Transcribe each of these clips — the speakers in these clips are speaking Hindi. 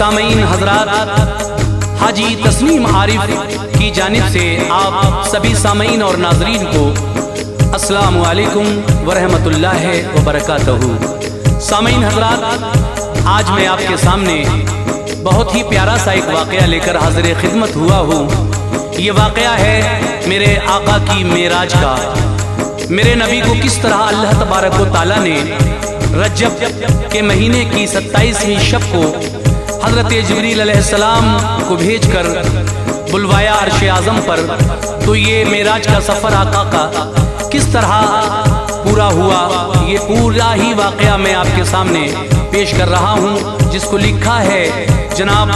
सामीन हजरात, हाजी तस्नीम आरिफ की जानिब से आप सभी सामीन और नाजरीन को अस्सलामु अलैकुम वरहमतुल्लाहि वबरकातुहू। सामीन हजरात, आज मैं आपके सामने बहुत ही प्यारा सा एक वाक़या लेकर हाज़िर खिदमत हुआ हूँ। ये वाक़या है मेरे आका की मेराज का। मेरे नबी को किस तरह अल्लाह तबारक व तआला ने रजब के महीने की 27वीं शब को हज़रत जिब्रील अलैहिस्सलाम को भेजकर बुलवाया अर्श आज़म पर। तो ये मेराज का सफ़र आका का किस तरह पूरा हुआ, ये पूरा ही वाक़या मैं आपके सामने पेश कर रहा हूँ, जिसको लिखा है जनाब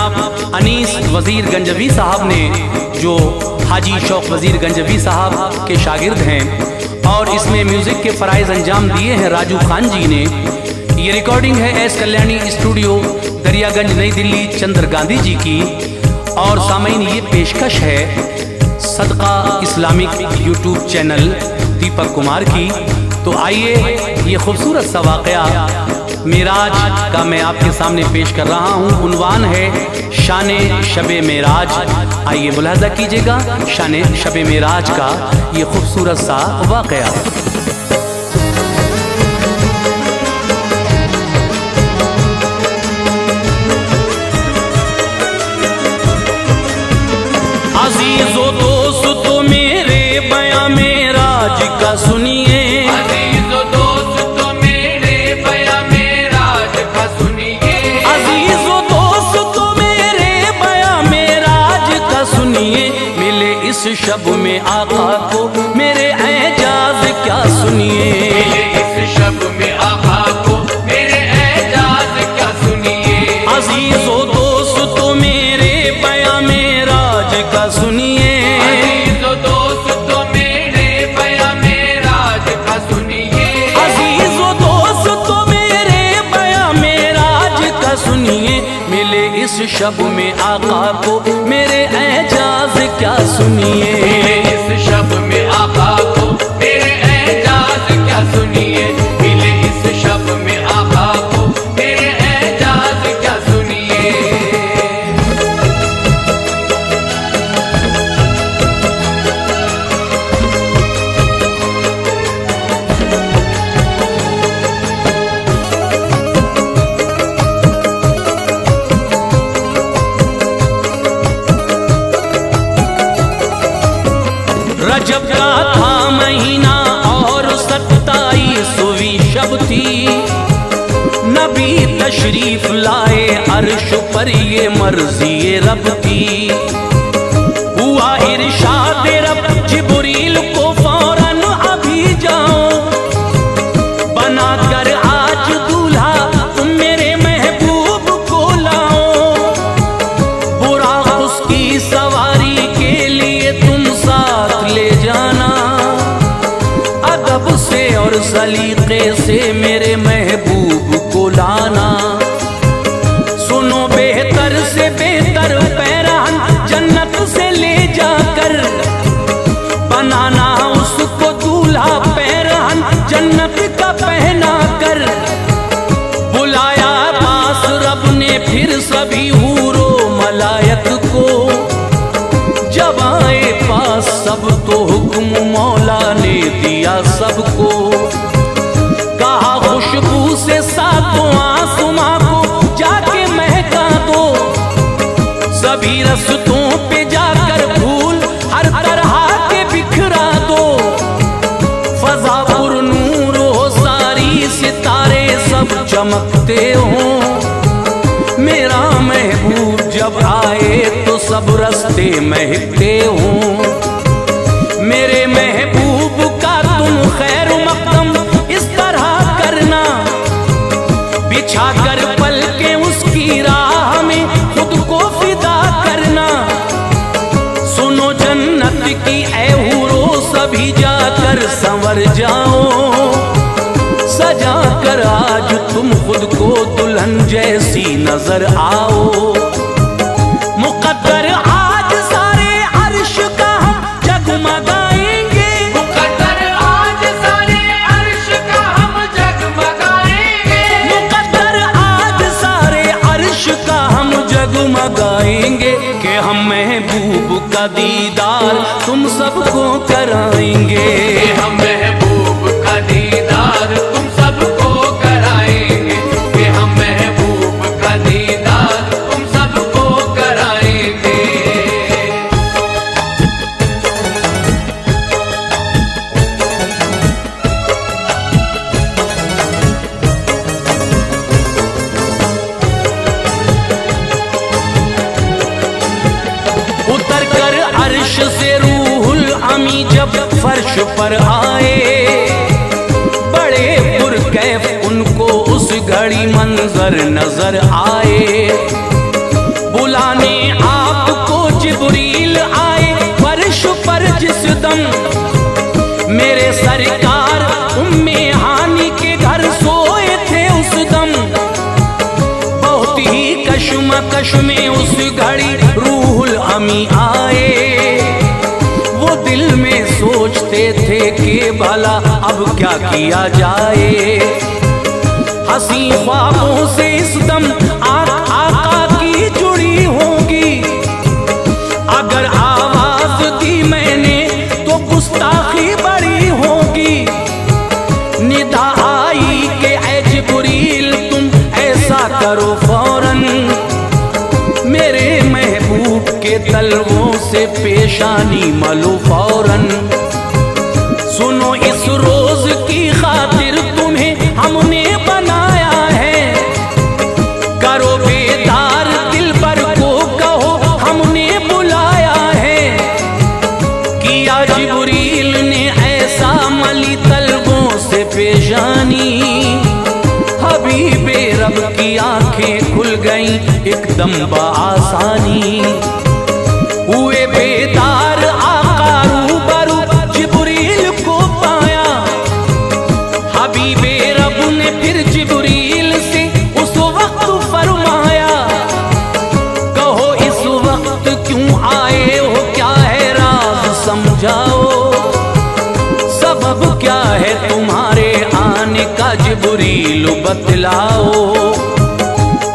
अनीस वज़ीर गंजवी साहब ने, जो हाजी शौक वज़ीर गंजवी साहब के शागिर्द हैं। और इसमें म्यूज़िक के फ़राइज़ अंजाम दिए हैं राजू खान जी ने। ये रिकॉर्डिंग है एस कल्याणी स्टूडियो, दरियागंज, नई दिल्ली, चंद्र गांधी जी की। और सामीन, ये पेशकश है सदका Islamic YouTube channel Deepak Kumar की। तो आइए ये खूबसूरत सा वाक़या मेराज का मैं आपके सामने पेश कर रहा हूँ। उन्वान है शाने शबे मेराज। आइए मुलाहज़ा कीजिएगा शाने शबे मेराज का ये खूबसूरत सा वाक़या। अज़ीज़ो दोस्तों मेरे बयां मेराज का सुनिए, अज़ीज़ो दोस्तों मेरे बयां मेराज का सुनिए, अज़ीज़ो दोस्तों मेरे बयां मेराज का सुनिए। मिले इस शब में आका को मेरे एजाज क्या सुनिए, मिले इस शब में आका को मेरे एजाज क्या सुनिए। अज़ीज़ो दोस्तों मेरे बयां मेराज का सुनिए, अज़ीज़ो दोस्तों मेरे बयां मेराज का सुनिए, अज़ीज़ो दोस्तों मेरे बयां मेराज का सुनिए। मिले इस शब में आका को मेरे एजाज क्या सुनिए, मिले इस शब में आका को मेरे एजाज क्या सुनिए, मिले इस शब में आका को मेरे एजाज क्या सुनिए। रजब का था महीना और 27वीं शब थी। नबी तशरीफ लाए अर्श पर, ये मर्ज़ी रब थी। हुआ इरशाद रब जिब्रील को फौरन अभी जाओ, बनाकर आज दूल्हा तुम मेरे महबूब को लाओ। बुराक उसकी सवारी के लिए तुम साथ ले जाना, अदब से और सलीके से मेरे महबूब को लाना। सुनो बेहतर से बेहतर पैरान जन्नत से ले जाकर, बनाना उसको दूल्हा पैरान जन्नत का पहना कर। बुलाया पास रब ने फिर सभी हूरो मलायक को, जब आए पास सब तो हुक्म मौला ने दिया सबको। कहा खुशबू से सातों आसमां को जाके महका दो, सभी रस्तों पे जाकर फूल हर तरह के बिखरा दो। फजा पुर नूर हो सारी, सितारे सब चमकते हो। मेरा महबूब जब आए तो सब रस्ते महकते हो। मेरे महबूब का तुम खैर मकदम इस तरह करना, बिछा कर पल के उसकी राह में खुद को फिदा करना। सुनो जन्नत की ऐ हूरो, सभी जाकर संवर जाओ। सजा कर आज तुम खुद को दुल्हन जैसी नजर आओ। मुकद्दर आज सारे अर्श का हम जगमगाएंगे, मुकद्दर आज सारे अर्श का हम जगमगाएंगे, मुकद्दर आज सारे अर्श का हम जग करेंगे कि हम महबूब का दीदार तुम सबको कराएंगे। हम महबूब का दीदार तुम सबको कराएंगे, कि हम महबूब का दीदार तुम सबको कराएंगे। उतर कर अर्श से रूहुल अमी जब फर्श पर आए, बड़े पुरकैफ उनको उस घड़ी मंजर नजर आए। बुलाने आपको जिब्रील आए फर्श पर जिस दम, मेरे सरकार उम्मे हानी के घर सोए थे उस दम। बहुत ही कशमकश में उस घड़ी रूहुल अमी आए। वो दिल में सोचते थे कि भला अब क्या किया जाए। हंसी ख्वाबों से इस दम आका की जुड़ी होगी। अगर आवाज दी मैंने तो गुस्ताखी बड़ी होगी। निदा आई कि ऐ जिब्रील तुम ऐसा करो फौरन, मेरे महबूब के तलवों से पेशानी मलो फौरन। सुनो इस रोज की खातिर तुम्हें हमने बनाया है, करो बेदार दिल पर को कहो हमने बुलाया है। किया जिब्रील ने ऐसा मली तलवों से पेशानी, हबीबे रब की आंखें खुल गईं एकदम बआसानी। हुए बेदार आका रूबरू जिब्रील को पाया। हबीबे रब ने फिर जिब्रील से उस वक्त फरमाया, कहो इस वक्त क्यों आए हो, क्या है राज समझाओ। सबब क्या है तुम्हारे आने का जिब्रील बतलाओ।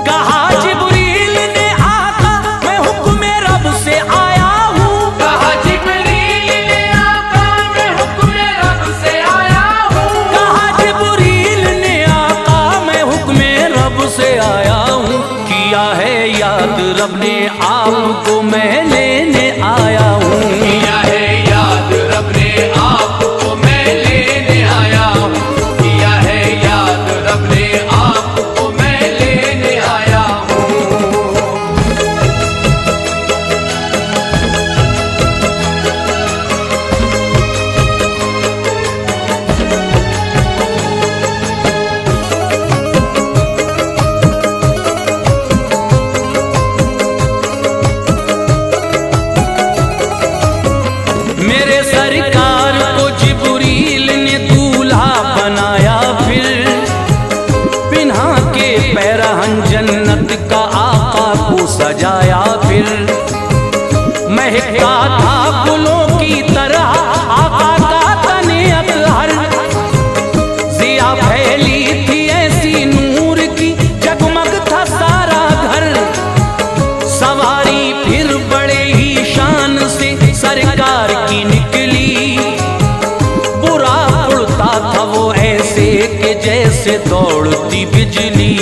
कहा जिब्रील ने आका मैं हुक्म रब से आया हूँ। कहा जिब्रील ने आका मैं हुक्म रब से आया हूँ। कहा जिब्रील ने आका मैं हुक्म रब से आया हूँ। किया है याद रब ने आपको मैं लेने आया हूँ। किया है याद रब ने आपको मैं लेने आया हूँ। किया है याद रब ने आपको मैं लेने आया हूँ। मेरे सरकार को जिब्रील ने दूल्हा बनाया, फिर पिन्हा के पैरहन जन्नत का आका को सजाया। फिर महका था फूलों की तरह आका का तने अतहर। जिया फैली थी ऐसी नूर की जगमग था सारा घर। सवारी फिर बड़े ही शान से सरकार की निकली। बुरा उड़ता था वो ऐसे कि जैसे दौड़ती बिजली।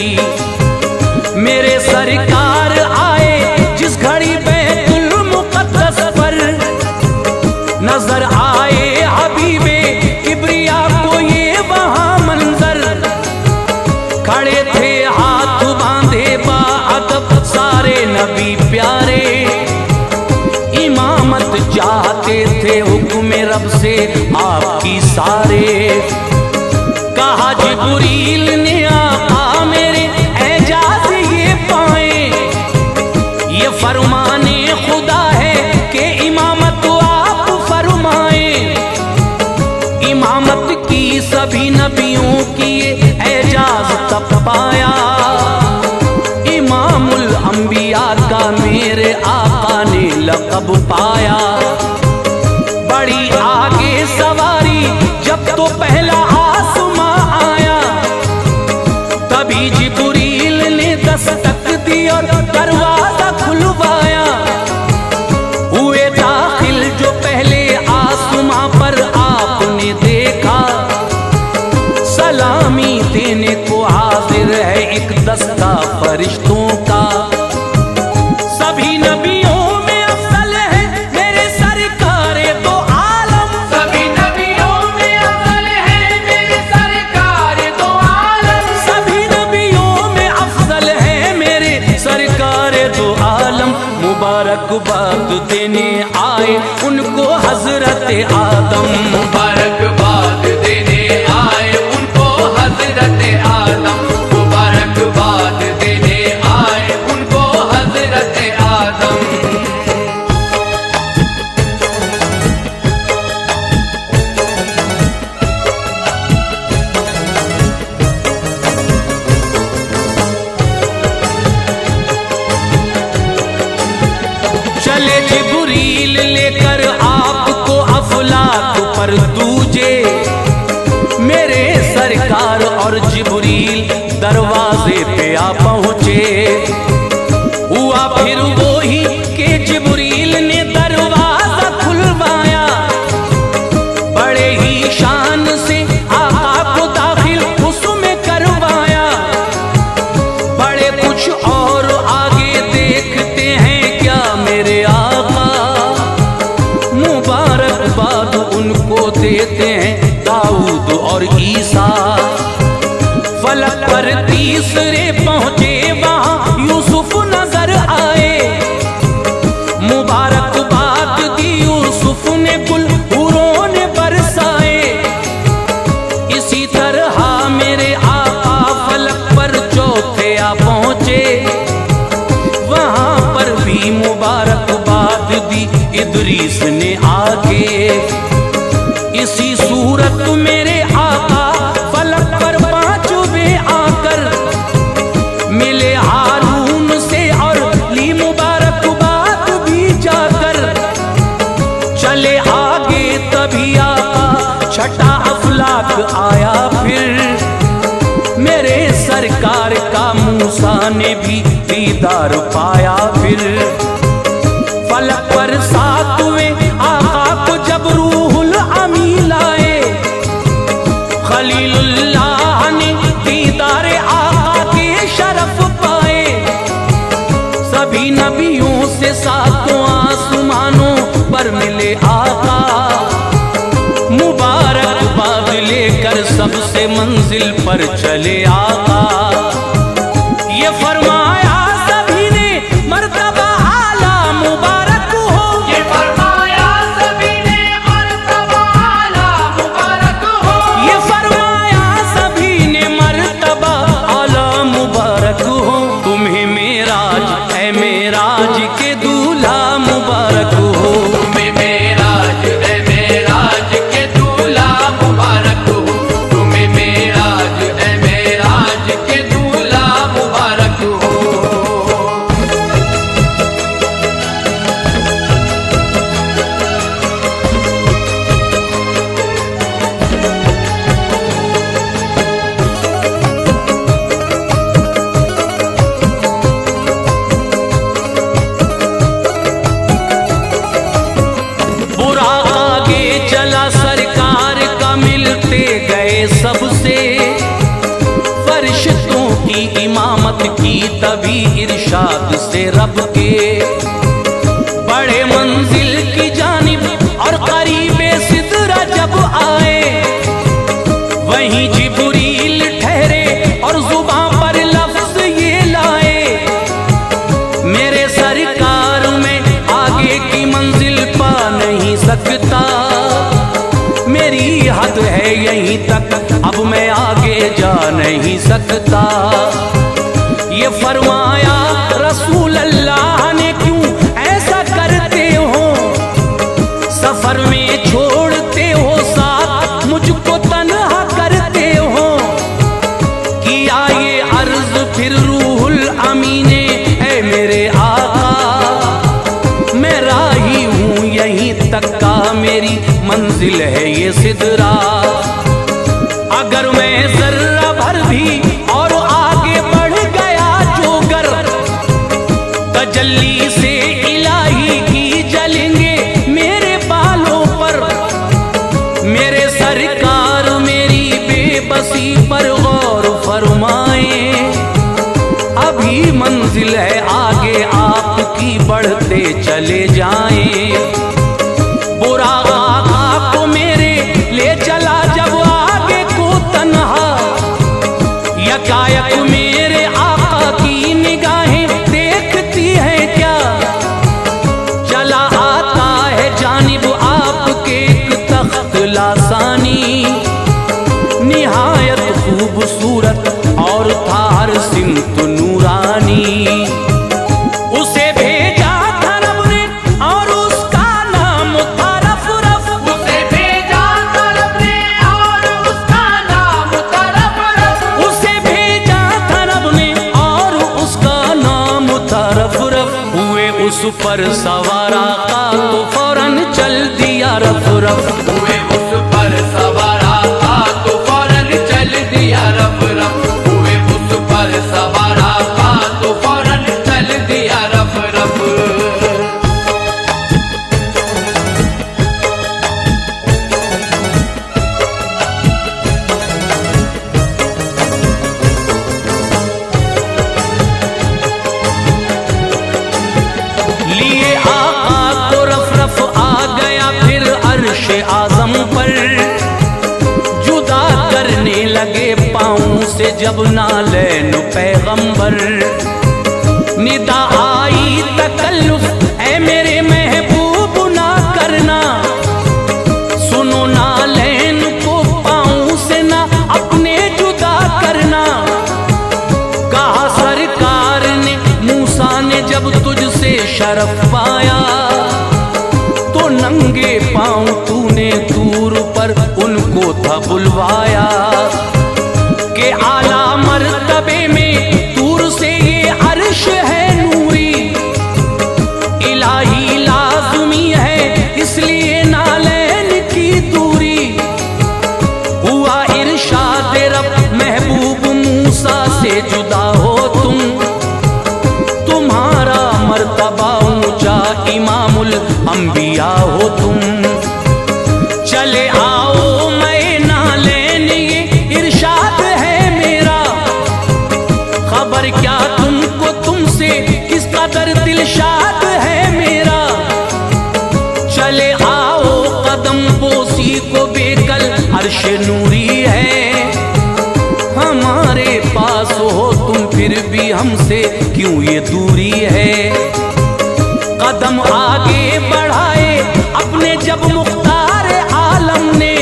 मेरे सरकार आए जिस घड़ी बैतुल मुक़द्दस पर, नजर आए हबीबे किबरिया को ये वहां मंजर। खड़े थे हाथ बांधे बाअदब सारे नबी प्यारे। इमामत चाहते थे हुक्म रब से आपकी सारे। कहा जिब्रील ने आका मेरे एजाज ये पाए। ये फरमाने खुदा है कि इमामत आप फरमाए। इमामत की सभी नबियों की ये एजाज तब पाया। इमामुल अंबिया का मेरे आका ने लक़ब पाया। बड़ी आगे सवारी जब तो पहला आसमां आया, तभी जिब्रील ने दस्तक दी और दरवाजा खुलवाया। मुबारकबाद देने आए उनको हजरत आदम। मुबारकबाद देने आए उनको हजरत आदम। मुबारकबाद देने आए उनको हजरत आदम। चले जिब्रील लेकर आपको अफलाक पर दूजे, मेरे सरकार और जिब्रील दरवाजे पे आ पहुँचे। हुआ फिर वो ही कि जिब्रील ने दरवाजा खुलवाया, बड़े ही शान से आका को दाखिल उसमें करवाया। बड़े कुछ और आगे देखते हैं क्या मेरे आका, मुबारकबाद उनको देते हैं दाऊद और ईसा। फलक पर तीसरे पहुंचे वहां यूसुफ नजर आए, मुबारकबाद दी यूसुफ ने कुल हूरों ने बरसाए। इसी तरह मेरे आका फलक पर चौथे आ पहुंचे, वहां पर भी मुबारकबाद दी इदरीस ने आके। इसी सूरत मेरे आका फलक पर पांचवें आकर मिले हारून से और ली मुबारकबाद भी जाकर। चले आगे तभी आका छठा अफलाक आया फिर, मेरे सरकार का मूसा ने भी दीदार पाया फिर। फलक पर सातवें आका को जब रूहुल अमी लाए, खलीलुल्लाह ने दीदारे आका के शरफ पाए। सभी नबियों से सातों आसमानों पर मिले आका, मुबारकबाद लेकर सबसे मंजिल पर चले आका। ये फरमाया सभी ने मर्तबा आला मुबारक हो। ये फरमाया सभी ने मर्तबा आला मुबारक हो। ये फरमाया सभी ने मर्तबा आला मुबारक हो। तुम्हें मेराज है मेराज के दूल्हा मुबारक हो। तुम्हें मेराज है मेराज के दूल्हा मुबारक हो। तुम्हें मेराज है मेराज के दूल्हा मुबारक हो। बुरा आगे चला सरकार का मिलते गए सबसे, फरिश्तों की इमामत की तभी इरशाद से रब के। बड़े मंजिल की जानिब और करीबे सिदरा जब आए, वहीं जिब्रील ठहरे और जुबान पर लफ्ज ये लाए, मेरे सरकार में आगे की मंजिल पा नहीं सकता। मेरी हद है यहीं तक, अब मैं आगे जा नहीं सकता। ये फरमाया रसूल अल्लाह ने क्यों ऐसा करते हो, सफर में छोड़ते हो साथ मुझको तन्हा करते हो। किया ये अर्ज फिर रूहुल अमी ने, ऐ मेरे आका मैं राही हूँ यहीं तक का, मेरी मंजिल है ये सिदरा। अगर मैं जर्रा भर भी और आगे बढ़ गया जोगर, तजल्ली से इलाही की जलेंगे मेरे बालों पर। मेरे सरकार मेरी बेबसी पर गौर फरमाए, अभी मंजिल है आगे आपकी बढ़ते चले जाएं। बुरा आका को मेरे ले चला जब आगे को तन्हा, यकायक मेरे आका की निगाहें देखती हैं क्या। चल लासानी, निहायत खूबसूरत और था हर सिमत नूरानी। उसे भेजा था रब ने और उसका नाम था रफ रफ, उसे भेजा था रब ने और उसका नाम था रफ रफ, उसे भेजा था रब ने और उसका नाम था रफ रफ। हुए उस पर सवार आका तो फौरन चल दिया रफ रफ। हुए उस पर सवार आका तो फौरन चल दिया रफ रफ, हुए उस पर सवार आका तो फौरन चल दिया रफ रफ। लिए आका को रफ रफ आ गया फिर अर्श आजम पर, जुदा करने लगे पाँव से जब नालैन पैगंबर। निदा आई तकल्लुफ ऐ मेरे महबूब ना करना, सुनो नालैन को पाँव से ना अपने जुदा करना। कहा सरकार ने मूसा ने जब तुझसे शरफ पाया, तो नंगे पाँव तूने तूर पर उनको था बुलवाया। के आला मर्तबे में तूर से ये अर्श है नूरी, इलाही लाज़मी है इसलिए नालैन की दूरी। हुआ इरशाद रब महबूब मूसा से जुदा हो तुम, तुम्हारा मर्तबा ऊंचा इमामुल अंबिया हो तुम। चले आओ मैं नालैन ये इरशाद है मेरा, खबर क्या तुमको तुमसे किस कदर दिलशाद है मेरा। चले आओ कदम बोसी को बेकल अर्श नूरी है, हमारे पास हो तुम फिर भी हमसे क्यों ये दूरी है। कदम आगे बढ़ाए अपने जब मुख्तार आलम ने,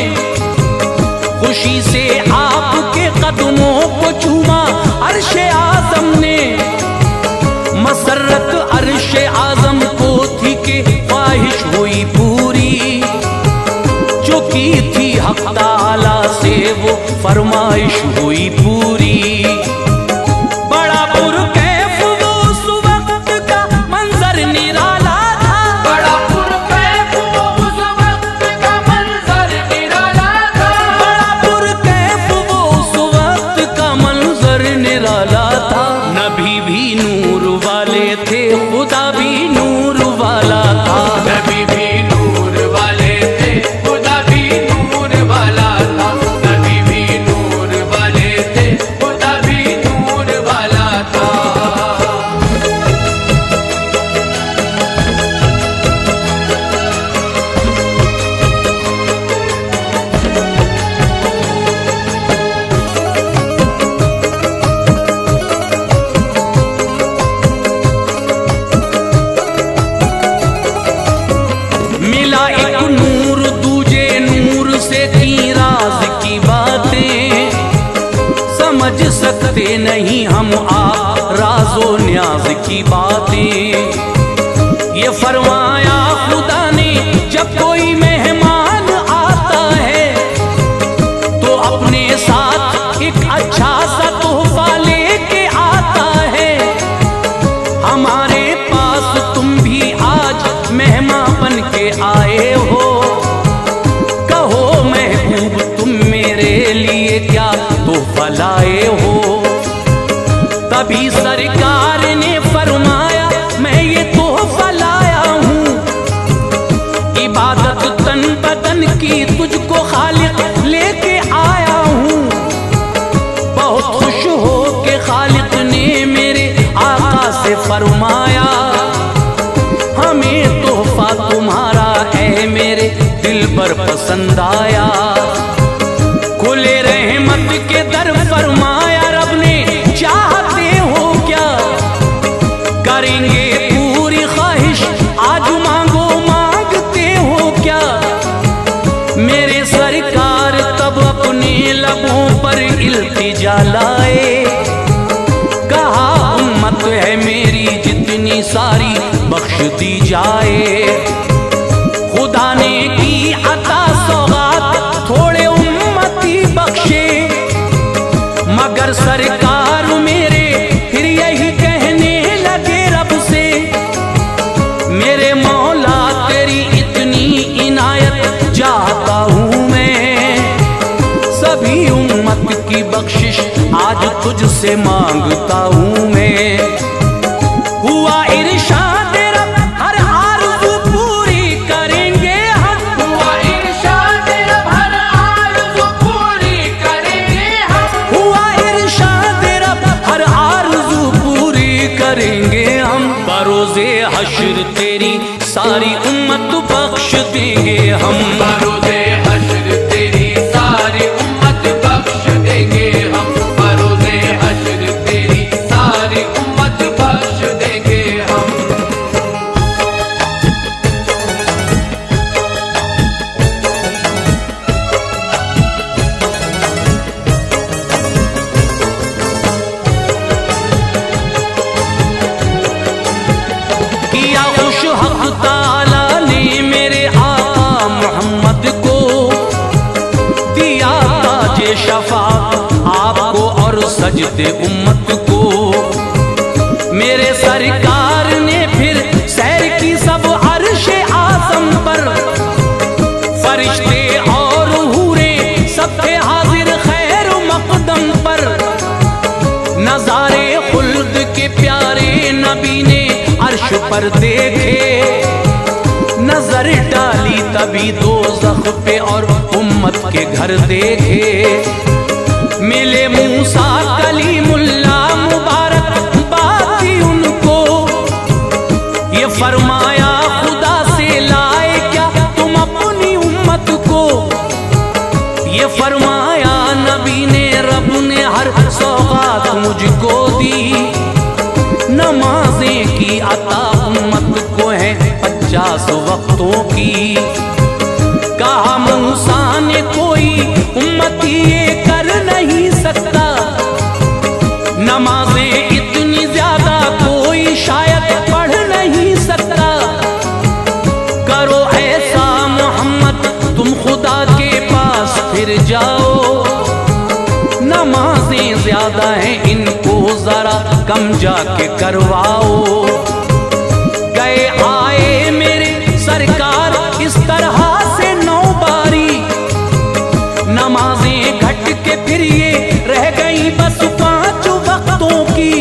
खुशी से आपके कदमों को चूमा अर्श आजम ने। मसरत अर्श आजम को थी कि ख्वाहिश हुई पूरी, जो की थी हक ताला से वो फरमाइश हुई पूरी। बड़ा पुरकैफ वो उस वक्त का मंजर निराला था, बड़ा पुरकैफ वो उस वक्त का मंजर निराला था, बड़ा पुरकैफ वो उस वक्त का मंजर निराला था। नबी भी नूर वाले थे खुदा भी नूर वाला था, नबी भी नूर वाले थे खुदा भी नूर वाला था, नबी भी नूर वाले थे खुदा भी नूर वाला था। मिला एक नूर दूजे नूर से की राज की बातें, समझ सकते नहीं हम आप राजो न्याज की बातें। ये फरमाया खुदा ने जब कोई मेहमान आता है, तो अपने साथ एक अच्छा सा तोहफा लेके आता है। हमारे पास तुम भी आज मेहमान बन के आए हो, कहो महबूब तुम मेरे लिए क्या तोहफा लाए हो। तभी सरकार ने फरमाया मैं ये तोहफा लाया हूँ, इबादत तन बदन की तुझको खालिक लेके आया हूँ। बहुत खुश हो के खालिक ने मेरे आका से फरमाया, हमें तोहफा तुम्हारा है मेरे दिल पर पसंद आया। खुले रहमत के दर फरमाया रब ने चाहते हो क्या, करेंगे पूरी ख्वाहिश आज मांगो मांगते हो क्या। मेरे सर इल्तिजा लाए। कहा उम्मत है मेरी जितनी सारी बख्श दी जाए। खुदा ने की अता सौगात थोड़े उम्मती बख्शे, मगर सरकार मेरे फिर यही कहने लगे रब से, मेरे मौला तेरी इतनी इनायत चाहता हूँ मैं, सभी उम्मत की बख्शिश आज तुझसे मांगता हूँ मैं। हुआ इरशाद रब हर आरज़ू पूरी करेंगे हम, हुआ इरशाद रब हर आरज़ू पूरी करेंगे हम, हुआ इरशाद रब हर आरज़ू पूरी करेंगे हम। बरोज़े हश्र तेरी सारी उम्मत बख्श देंगे हम, बरोज़े हश्र तेरी सारी उम्मत बख्श देंगे हम, बरोज़े हश्र तेरी सारी उम्मत बख्श देंगे हम। किया खुश हक ताला ने मेरे आका मोहम्मद को, दिया ताजे शफा आपको और सजदे उम्मत को। मेरे सरकार ने फिर सैर की सब अर्शे आज़म पर, फरिश्ते और हूरे सब थे हाजिर खैर मकदम पर। नज़ारे खुल्द के प्यारे नबी ने अर्श पर देखे, नजर डाली तभी दोज़ख पे और उम्मत के घर देखे। मिले मूसा कलीमुल्लाह मुबारक बात थी उनको, ये फरमाया खुदा से लाए क्या तुम अपनी उम्मत को। ये फरमाया नबी ने रब ने हर सौगात मुझको दी, नमाजें की अता उम्मत को है 50 वक्तों की। कहा मूसा ने कोई उम्मती ये कर नहीं सकता, नमाजें इतनी ज्यादा कोई शायद पढ़ नहीं सकता। करो ऐसा मोहम्मद तुम खुदा के पास फिर जाओ, नमाजें ज्यादा हैं इनको जरा कम जाके करवाओ। गए आए मेरे सरकार इस तरह से 9 बारी, नमाजें घट के फिर ये रह गई बस 5 वक्तों की।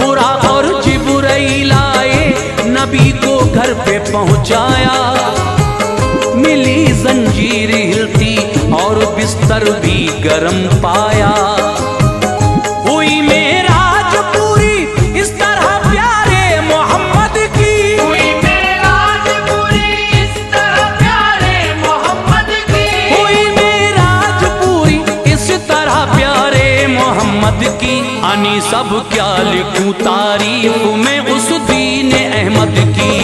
बुरा और जिब्राइल आए नबी को घर पे पहुंचाया, मिली जंजीर हिलती और बिस्तर भी गर्म पाया। हुई मेराज पूरी इस तरह प्यारे मोहम्मद की, हुई मेराज पूरी इस तरह प्यारे मोहम्मद की, हुई मेराज पूरी इस तरह प्यारे मोहम्मद की। अनि सब क्या लिखूं तारीफ में उस दीन अहमद की।